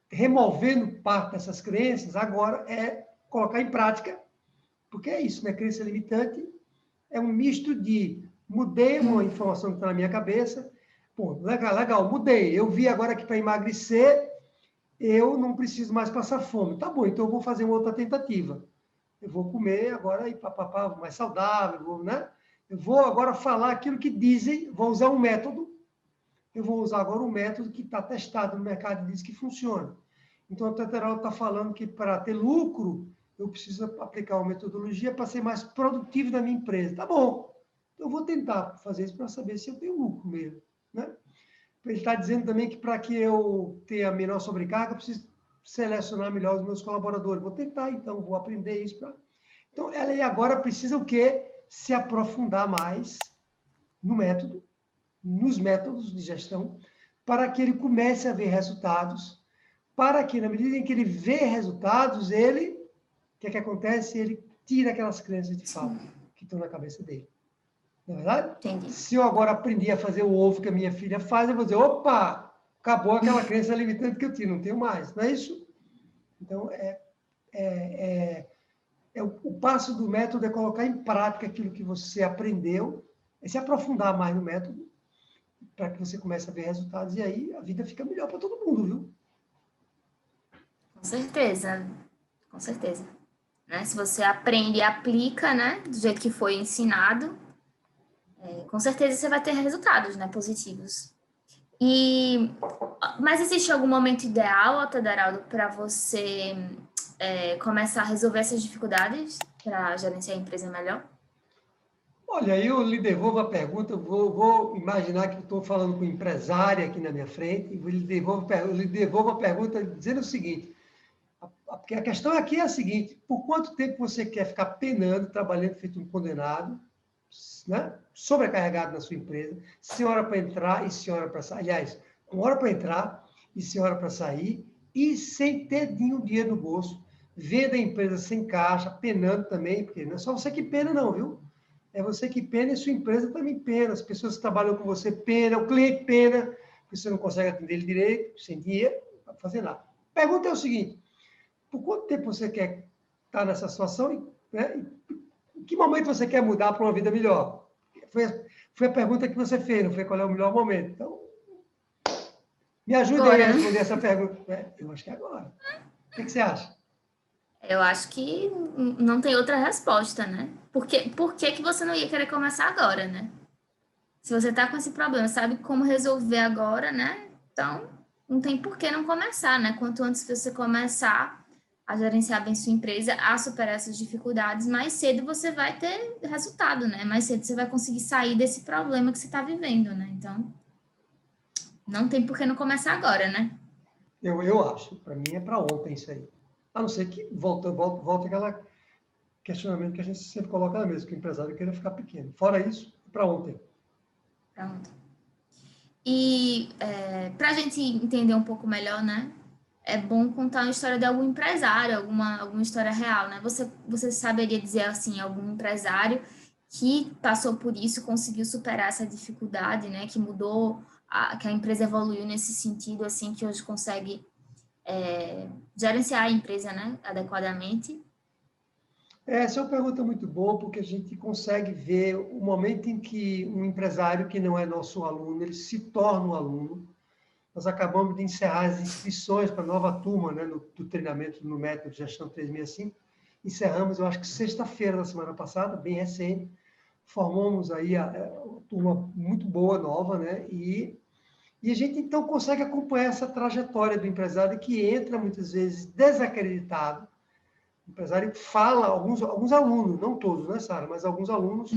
removendo parte dessas crenças, agora é colocar em prática, porque é isso, né? Crença limitante é um misto de mudei uma informação que está na minha cabeça, pô, legal, mudei. Eu vi agora que para emagrecer, eu não preciso mais passar fome. Tá bom, então eu vou fazer uma outra tentativa. Eu vou comer agora e papapá, mais saudável, né? Eu vou agora falar aquilo que dizem, vou usar um método, eu vou usar agora um método que está testado no mercado e diz que funciona. Então, a Teteral está falando que para ter lucro, eu preciso aplicar uma metodologia para ser mais produtivo na minha empresa. Tá bom, eu vou tentar fazer isso para saber se eu tenho lucro mesmo, né? Ele está dizendo também que para que eu tenha menor sobrecarga, eu preciso selecionar melhor os meus colaboradores. Vou tentar, então, vou aprender isso. Então, ela agora precisa o quê? Se aprofundar mais no método, nos métodos de gestão, para que ele comece a ver resultados, para que, na medida em que ele vê resultados, o que é que acontece? Ele tira aquelas crenças de fato que estão na cabeça dele. Não é verdade? Entendi. Se eu agora aprendi a fazer o ovo que a minha filha faz, eu vou dizer, opa, acabou aquela crença limitante que eu tinha, não tenho mais. Não é isso? Então, o passo do método é colocar em prática aquilo que você aprendeu, é se aprofundar mais no método, para que você comece a ver resultados, e aí a vida fica melhor para todo mundo, viu? Com certeza, com certeza. Né? Se você aprende e aplica, né, do jeito que foi ensinado, com certeza você vai ter resultados, né, positivos. Mas existe algum momento ideal, Tedaraldo, para você começar a resolver essas dificuldades para gerenciar a empresa melhor? Olha, eu lhe devolvo a pergunta, vou imaginar que estou falando com empresária aqui na minha frente, e eu lhe devolvo a pergunta dizendo o seguinte, porque a questão aqui é a seguinte, por quanto tempo você quer ficar penando, trabalhando feito um condenado, né? Sobrecarregado na sua empresa, sem hora para entrar e sem hora para sair, aliás, com hora para entrar e sem hora para sair, e sem ter dinheiro no bolso, vendo a empresa sem caixa, penando também, porque não é só você que pena não, viu? É você que pena e sua empresa também pena, as pessoas que trabalham com você pena, o cliente pena, porque você não consegue atender ele direito, sem dinheiro, não para fazer nada. A pergunta é o seguinte, por quanto tempo você quer estar nessa situação, né? Em que momento você quer mudar para uma vida melhor? Foi a pergunta que você fez, não foi qual é o melhor momento. Então, me ajude aí a responder essa pergunta. Eu acho que é agora. O que você acha? Eu acho que não tem outra resposta, né? Por que você não ia querer começar agora, né? Se você tá com esse problema, sabe como resolver agora, né? Então, não tem por que não começar, né? Quanto antes você começar a gerenciar bem sua empresa, a superar essas dificuldades, mais cedo você vai ter resultado, né? Mais cedo você vai conseguir sair desse problema que você está vivendo, né? Então, não tem por que não começar agora, né? Eu acho. Para mim é para ontem isso aí. A não ser que volta aquele questionamento que a gente sempre coloca na mesa, que o empresário queira ficar pequeno. Fora isso, é para ontem. Pronto. E para a gente entender um pouco melhor, né? É bom contar uma história de algum empresário, alguma história real, né? Você saberia dizer, assim, algum empresário que passou por isso, conseguiu superar essa dificuldade, né? Que mudou, que a empresa evoluiu nesse sentido, assim, que hoje consegue gerenciar a empresa, né? Adequadamente. Essa é uma pergunta muito boa, porque a gente consegue ver o momento em que um empresário que não é nosso aluno, ele se torna um aluno. Nós acabamos de encerrar as inscrições para a nova turma, né, do treinamento no método de gestão 365. Encerramos, eu acho que sexta-feira da semana passada, bem recente. Formamos aí a turma muito boa, nova, né? E a gente, então, consegue acompanhar essa trajetória do empresário que entra, muitas vezes, desacreditado. O empresário fala, alguns alunos, não todos, né, Sara? Mas alguns alunos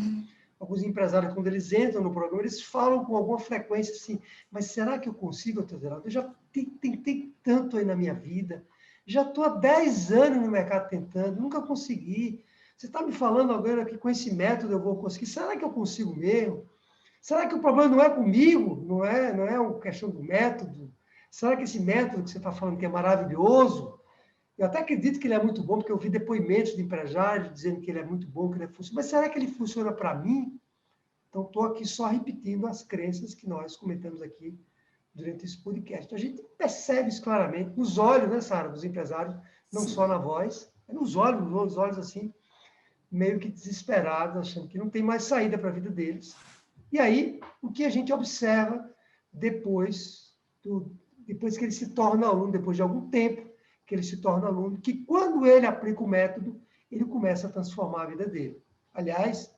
alguns empresários, quando eles entram no programa, eles falam com alguma frequência assim, mas será que eu consigo, Aderaldo? Eu já tentei tanto aí na minha vida, já estou há 10 anos no mercado tentando, nunca consegui. Você está me falando agora que com esse método eu vou conseguir. Será que eu consigo mesmo? Será que o problema não é comigo? Não é uma questão do método? Será que esse método que você está falando que é maravilhoso? Eu até acredito que ele é muito bom, porque eu vi depoimentos de empresários dizendo que ele é muito bom, que ele funciona. Mas será que ele funciona para mim? Então, estou aqui só repetindo as crenças que nós comentamos aqui durante esse podcast. Então, a gente percebe isso claramente nos olhos, né, Sara, dos empresários, não só na voz, é nos olhos assim, meio que desesperados, achando que não tem mais saída para a vida deles. E aí, o que a gente observa depois que ele se torna aluno, depois de algum tempo que ele se torna aluno, que quando ele aplica o método, ele começa a transformar a vida dele. Aliás,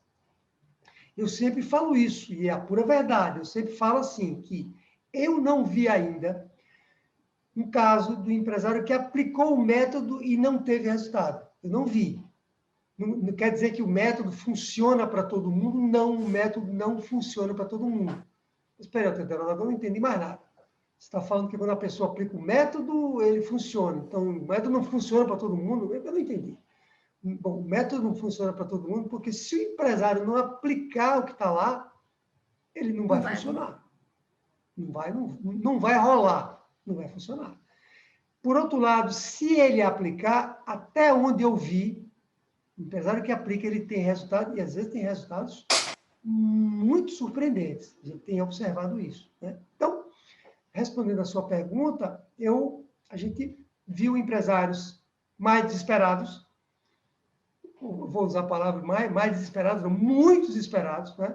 eu sempre falo isso, e é a pura verdade, eu sempre falo assim, que eu não vi ainda um caso do empresário que aplicou o método e não teve resultado. Eu não vi. Não quer dizer que o método funciona para todo mundo, não, o método não funciona para todo mundo. Espera, Teodoro, eu não entendi mais nada. Você está falando que quando a pessoa aplica o método, ele funciona. Então, o método não funciona para todo mundo? Eu não entendi. Bom, o método não funciona para todo mundo, porque se o empresário não aplicar o que está lá, ele não vai funcionar. Não vai rolar. Não vai funcionar. Por outro lado, se ele aplicar, até onde eu vi, o empresário que aplica, ele tem resultado, e às vezes tem resultados muito surpreendentes. A gente tem observado isso, né? Então, respondendo a sua pergunta, a gente viu empresários mais desesperados, vou usar a palavra mais desesperados, não, muito desesperados, né?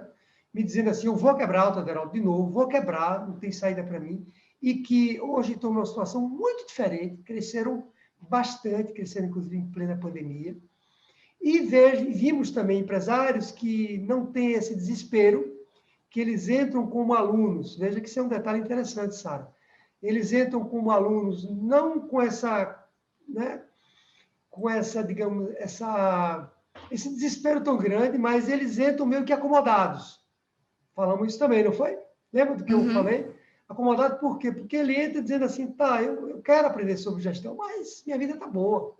Me dizendo assim, eu vou quebrar o Aderaldo de novo, vou quebrar, não tem saída para mim, e que hoje estão numa situação muito diferente, cresceram bastante, cresceram inclusive em plena pandemia, e vimos também empresários que não têm esse desespero, que eles entram como alunos. Veja que isso é um detalhe interessante, Sara. Eles entram como alunos, não com essa, né, digamos, esse desespero tão grande, mas eles entram meio que acomodados. Falamos isso também, não foi? Lembra do que eu falei? Acomodado por quê? Porque ele entra dizendo assim, tá, eu quero aprender sobre gestão, mas minha vida está boa.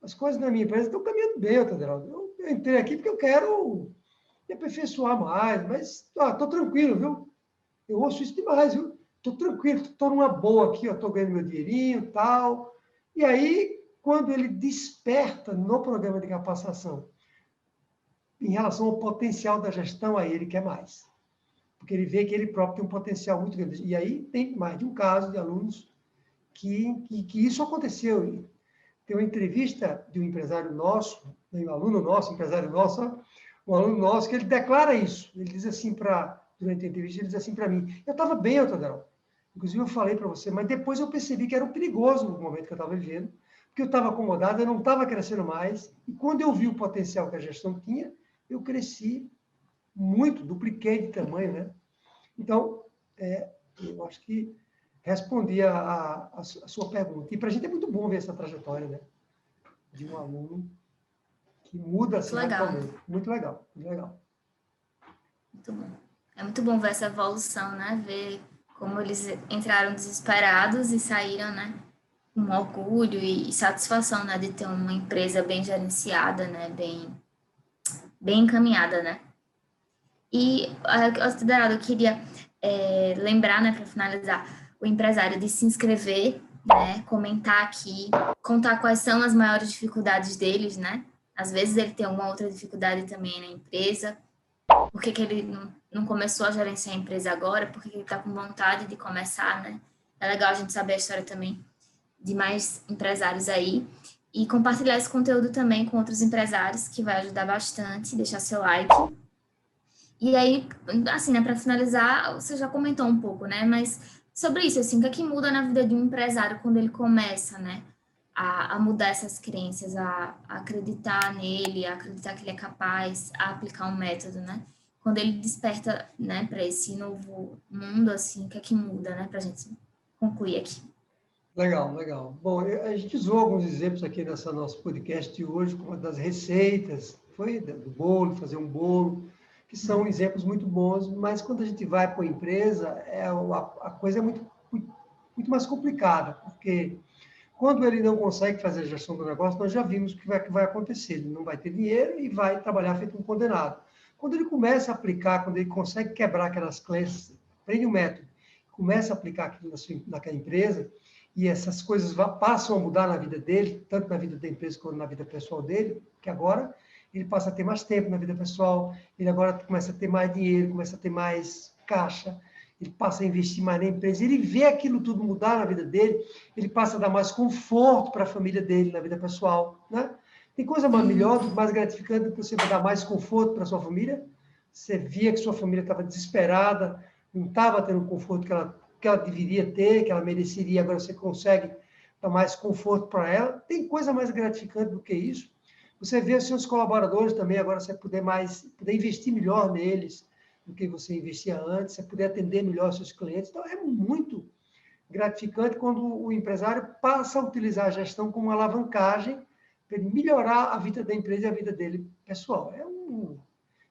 As coisas na minha empresa estão caminhando bem, Aderaldo. Eu entrei aqui porque eu quero me aperfeiçoar mais, mas estou tranquilo, viu? Eu ouço isso demais, viu? Estou tranquilo, estou numa boa aqui, estou ganhando meu dinheirinho e tal. E aí, quando ele desperta no programa de capacitação em relação ao potencial da gestão, aí ele quer mais. Porque ele vê que ele próprio tem um potencial muito grande. E aí tem mais de um caso de alunos que isso aconteceu. Tem uma entrevista de um empresário nosso, um aluno nosso, empresário nosso, um aluno nosso, que ele declara isso. Ele diz assim durante a entrevista, ele diz assim para mim, eu estava bem, Aderaldo. Inclusive eu falei para você, mas depois eu percebi que era perigoso no momento que eu estava vivendo, porque eu estava acomodado, eu não estava crescendo mais, e quando eu vi o potencial que a gestão tinha, eu cresci muito, dupliquei de tamanho, né? Então, eu acho que respondi a sua pergunta. E para a gente é muito bom ver essa trajetória, né? De um aluno que muda assim radicalmente. Muito legal, muito legal. Muito bom. É muito bom ver essa evolução, né? Ver como eles entraram desesperados e saíram, né? Com orgulho e satisfação, né? De ter uma empresa bem gerenciada, né? Bem encaminhada, né? E, Aderaldo, eu queria lembrar, né? Para finalizar, o empresário de se inscrever, né? Comentar aqui, contar quais são as maiores dificuldades deles, né? Às vezes ele tem alguma outra dificuldade também na empresa. Por que ele não começou a gerenciar a empresa agora? Por que ele está com vontade de começar, né? É legal a gente saber a história também de mais empresários aí. E compartilhar esse conteúdo também com outros empresários, que vai ajudar bastante. Deixar seu like. E aí, assim, né, para finalizar, você já comentou um pouco, né? Mas sobre isso, assim, o que é que muda na vida de um empresário quando ele começa, né? A mudar essas crenças, a acreditar nele, a acreditar que ele é capaz, a aplicar um método, né? Quando ele desperta, né, para esse novo mundo, assim, o que é que muda, né? Para a gente concluir aqui. Legal, legal. Bom, a gente usou alguns exemplos aqui nessa nosso podcast de hoje, como das receitas, foi do bolo, fazer um bolo. que são exemplos muito bons, mas quando a gente vai para a empresa, a coisa é muito mais complicada, porque quando ele não consegue fazer a gestão do negócio, nós já vimos o que vai acontecer. Ele não vai ter dinheiro e vai trabalhar feito um condenado. Quando ele começa a aplicar, quando ele consegue quebrar aquelas crenças, aprende o método, começa a aplicar aquilo naquela empresa, e essas coisas passam a mudar na vida dele, tanto na vida da empresa quanto na vida pessoal dele, que agora ele passa a ter mais tempo na vida pessoal, ele agora começa a ter mais dinheiro, começa a ter mais caixa, ele passa a investir mais na empresa, ele vê aquilo tudo mudar na vida dele, ele passa a dar mais conforto para a família dele, na vida pessoal, né? Tem coisa melhor, mais gratificante do que você dar mais conforto para a sua família? Você via que sua família estava desesperada, não estava tendo o conforto que ela deveria ter, que ela mereceria, agora você consegue dar mais conforto para ela. Tem coisa mais gratificante do que isso? Você vê os seus colaboradores também, agora você poder investir melhor neles do que você investia antes, você poder atender melhor os seus clientes. Então, é muito gratificante quando o empresário passa a utilizar a gestão como uma alavancagem para ele melhorar a vida da empresa e a vida dele pessoal. É um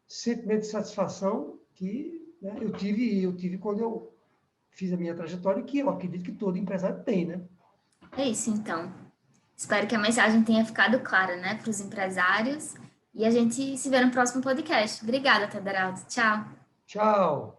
sentimento de satisfação que, né, eu tive quando eu fiz a minha trajetória, que eu acredito que todo empresário tem, né? É isso, então. Espero que a mensagem tenha ficado clara, né, para os empresários. E a gente se vê no próximo podcast. Obrigada, Teoderaldo. Tchau. Tchau.